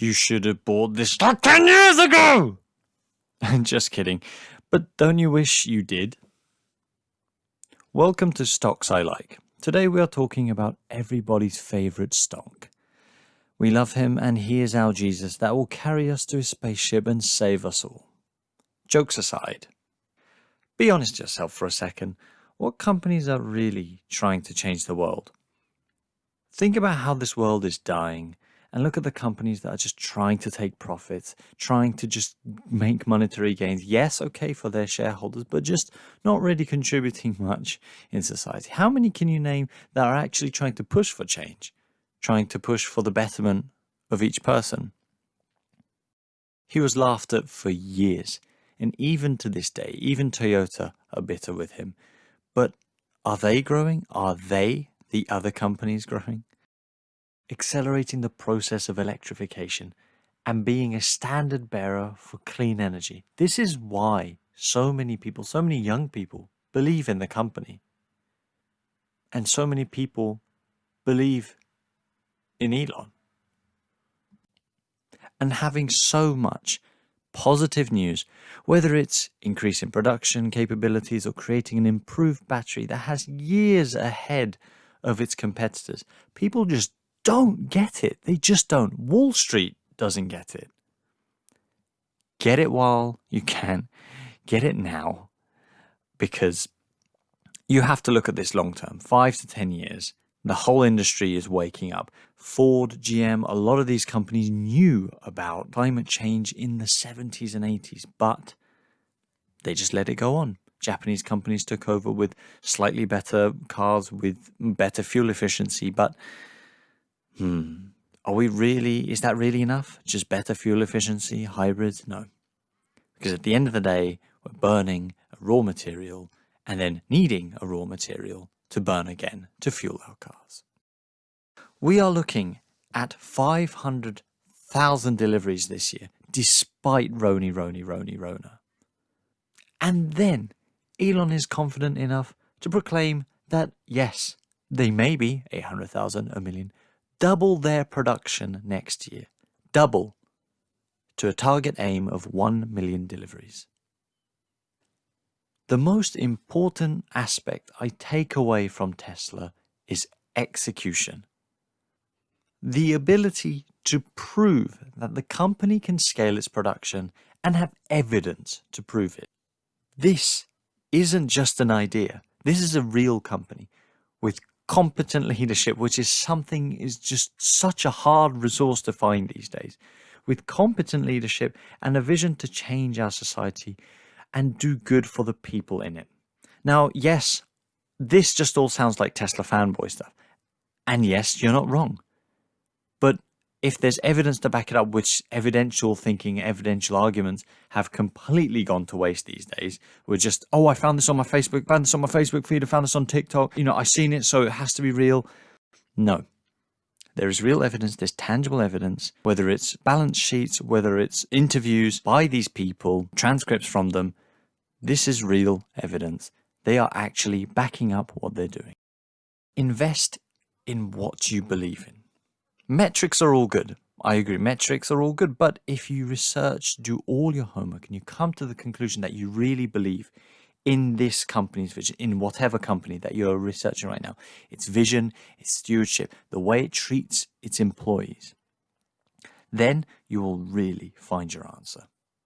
You should have bought this stock 10 years ago! Just kidding. But don't you wish you did? Welcome to Stocks I Like. Today we are talking about everybody's favourite stock. We love him and he is our Jesus that will carry us to his spaceship and save us all. Jokes aside, be honest with yourself for a second. What companies are really trying to change the world? Think about how this world is dying and look at the companies that are just trying to take profits, trying to just make monetary gains. Yes, okay, for their shareholders, but just not really contributing much in society. How many can you name that are actually trying to push for change, trying to push for the betterment of each person? He was laughed at for years, and even to this day, even Toyota are bitter with him. But are they growing? Are they, the other companies, growing? Accelerating the process of electrification and being a standard bearer for clean energy. This is why so many people, so many young people believe in the company. And so many people believe in Elon. And having so much positive news, whether it's increasing production capabilities or creating an improved battery that has years ahead of its competitors, people just don't get it. They just don't. Wall Street doesn't get it. Get it while you can. Get it now. Because you have to look at this long term, 5 to 10 years. The whole industry is waking up. Ford, GM, a lot of these companies knew about climate change in the 70s and 80s, but they just let it go on. Japanese companies took over with slightly better cars, with better fuel efficiency, but is that really enough? Just better fuel efficiency, hybrids? No. Because at the end of the day, we're burning a raw material and then needing a raw material to burn again to fuel our cars. We are looking at 500,000 deliveries this year, despite Rona. And then Elon is confident enough to proclaim that, yes, they may be 800,000, a million, double their production next year. Double, to a target aim of 1 million deliveries. The most important aspect I take away from Tesla is execution. The ability to prove that the company can scale its production and have evidence to prove it. This isn't just an idea. This is a real company with competent leadership, which is just such a hard resource to find these days. With competent leadership and a vision to change our society and do good for the people in it. Now, yes, this just all sounds like Tesla fanboy stuff. And yes, you're not wrong. But if there's evidence to back it up, which evidential thinking, evidential arguments have completely gone to waste these days. We're just, I found this on my Facebook, feed, I found this on TikTok, I've seen it, so it has to be real. No. There is real evidence, there's tangible evidence, whether it's balance sheets, whether it's interviews by these people, transcripts from them. This is real evidence. They are actually backing up what they're doing. Invest in what you believe in. Metrics are all good. I agree, metrics are all good. But if you research, do all your homework, and you come to the conclusion that you really believe in this company's vision, in whatever company that you're researching right now, its vision, its stewardship, the way it treats its employees, then you will really find your answer.